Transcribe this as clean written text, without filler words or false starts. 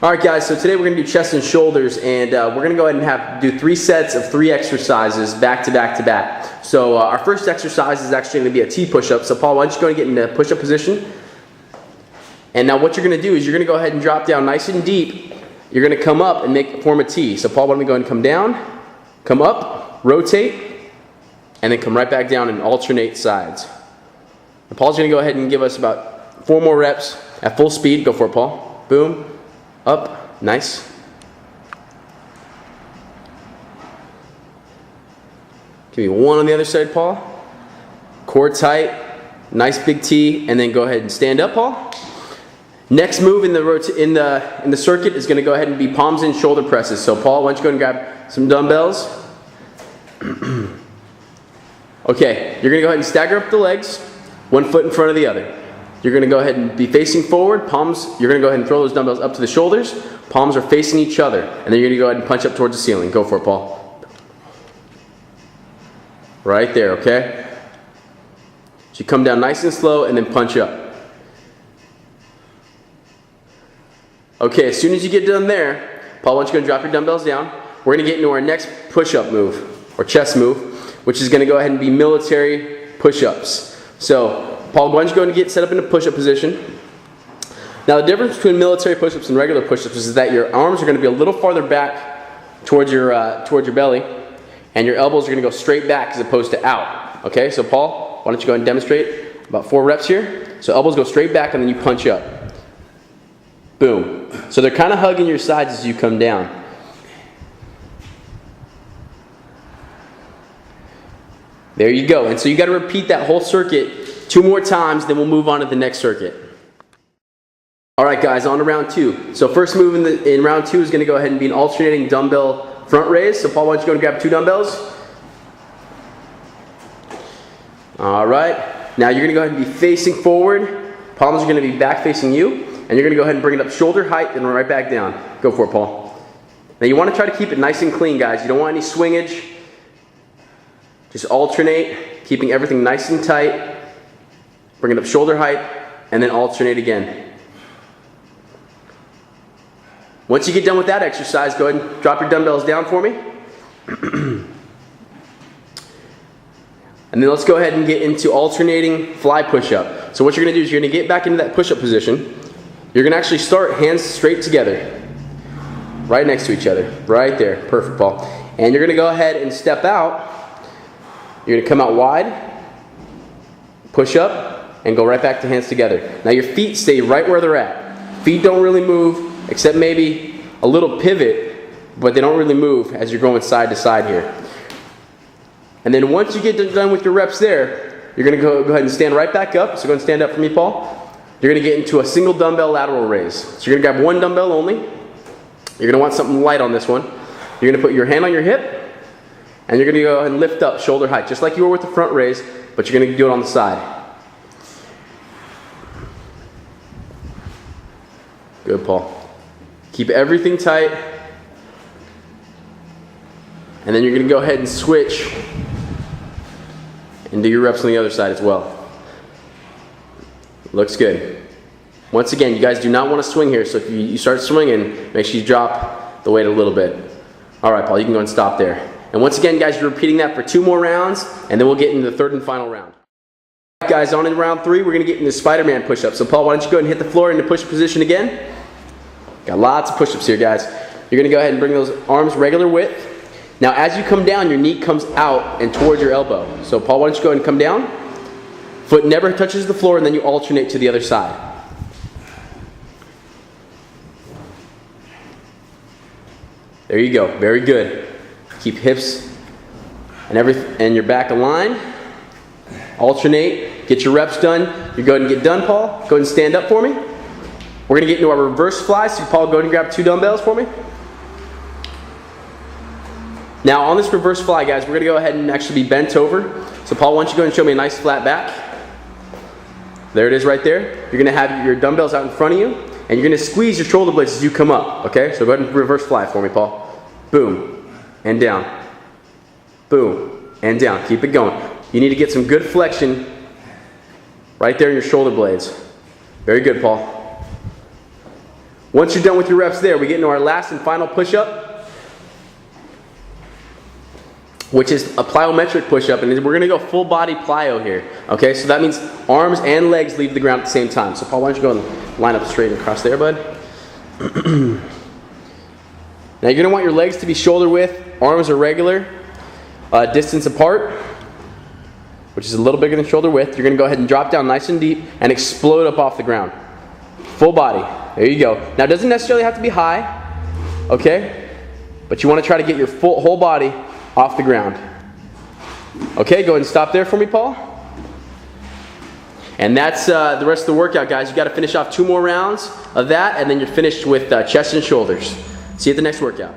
Alright guys, so today we're going to do chest and shoulders, and we're going to go ahead and do 3 sets of 3 exercises back to back to back. So our first exercise is actually going to be a T push-up. So Paul, why don't you go and get into push-up position. And now what you're going to do is you're going to go ahead and drop down nice and deep. You're going to come up and form a T. So Paul, why don't we go ahead and come down, come up, rotate, and then come right back down and alternate sides. And Paul's going to go ahead and give us about 4 more reps at full speed. Go for it, Paul. Boom. Up, nice. Give me 1 on the other side, Paul. Core tight, nice big T, and then go ahead and stand up, Paul. Next move in the circuit is going to go ahead and be palms in shoulder presses. So Paul, why don't you go and grab some dumbbells? Okay, you're going to go ahead and stagger up the legs, 1 foot in front of the other. You're going to go ahead and be facing forward, palms, you're going to go ahead and throw those dumbbells up to the shoulders, palms are facing each other, and then you're going to go ahead and punch up towards the ceiling. Go for it, Paul. Right there, okay? So you come down nice and slow and then punch up. Okay, as soon as you get done there, Paul, why don't you go and drop your dumbbells down. We're going to get into our next push-up move, or chest move, which is going to go ahead and be military push-ups. So Paul, why don't you go and get set up in a push-up position. Now the difference between military push-ups and regular push-ups is that your arms are going to be a little farther back towards your belly, and your elbows are going to go straight back as opposed to out. Okay, so Paul, why don't you go ahead and demonstrate about 4 reps here. So elbows go straight back and then you punch up. Boom. So they're kind of hugging your sides as you come down. There you go. And so you got to repeat that whole circuit 2 more times, then we'll move on to the next circuit. Alright guys, on to round 2. So first move in round 2 is going to go ahead and be an alternating dumbbell front raise. So Paul, why don't you go and grab 2 dumbbells. Alright, now you're going to go ahead and be facing forward. Palms are going to be back facing you. And you're going to go ahead and bring it up shoulder height and right back down. Go for it, Paul. Now you want to try to keep it nice and clean, guys. You don't want any swingage. Just alternate, keeping everything nice and tight. Bring it up shoulder height, and then alternate again. Once you get done with that exercise, go ahead and drop your dumbbells down for me. And then let's go ahead and get into alternating fly push-up. So what you're going to do is you're going to get back into that push-up position. You're going to actually start hands straight together. Right next to each other. Right there. Perfect, Paul. And you're going to go ahead and step out. You're going to come out wide. Push up. And go right back to hands together. Now your feet stay right where they're at. Feet don't really move, except maybe a little pivot, but they don't really move as you're going side to side here. And then once you get done with your reps there, you're going to go ahead and stand right back up. So go ahead and stand up for me, Paul. You're going to get into a single dumbbell lateral raise. So you're going to grab 1 dumbbell only. You're going to want something light on this one. You're going to put your hand on your hip, and you're going to go ahead and lift up shoulder height, just like you were with the front raise, but you're going to do it on the side. Good, Paul. Keep everything tight. And then you're going to go ahead and switch and do your reps on the other side as well. Looks good. Once again, you guys do not want to swing here, so if you start swinging, make sure you drop the weight a little bit. Alright, Paul, you can go and stop there. And once again, guys, you're repeating that for 2 more rounds, and then we'll get into the 3rd and final round. Alright, guys, on in round 3, we're going to get into Spider-Man push-up. So, Paul, why don't you go ahead and hit the floor in the push position again? Got lots of push-ups here, guys. You're going to go ahead and bring those arms regular width. Now, as you come down, your knee comes out and towards your elbow. So, Paul, why don't you go ahead and come down? Foot never touches the floor, and then you alternate to the other side. There you go. Very good. Keep hips and your back aligned. Alternate. Get your reps done. You go ahead and get done, Paul. Go ahead and stand up for me. We're going to get into our reverse fly. So, Paul, go ahead and grab 2 dumbbells for me. Now, on this reverse fly, guys, we're going to go ahead and actually be bent over. So, Paul, why don't you go ahead and show me a nice flat back. There it is right there. You're going to have your dumbbells out in front of you, and you're going to squeeze your shoulder blades as you come up. Okay? So, go ahead and reverse fly for me, Paul. Boom. And down. Boom. And down. Keep it going. You need to get some good flexion right there in your shoulder blades. Very good, Paul. Once you're done with your reps there, we get into our last and final push-up, which is a plyometric push-up, and we're gonna go full body plyo here. Okay, so that means arms and legs leave the ground at the same time. So Paul, why don't you go and line up straight and across there, bud? Now you're gonna want your legs to be shoulder width, arms are regular, distance apart, which is a little bigger than shoulder width. You're gonna go ahead and drop down nice and deep and explode up off the ground. Full body, there you go. Now it doesn't necessarily have to be high, okay? But you wanna try to get your whole body off the ground. Okay, go ahead and stop there for me, Paul. And that's the rest of the workout, guys. You gotta finish off 2 more rounds of that, and then you're finished with chest and shoulders. See you at the next workout.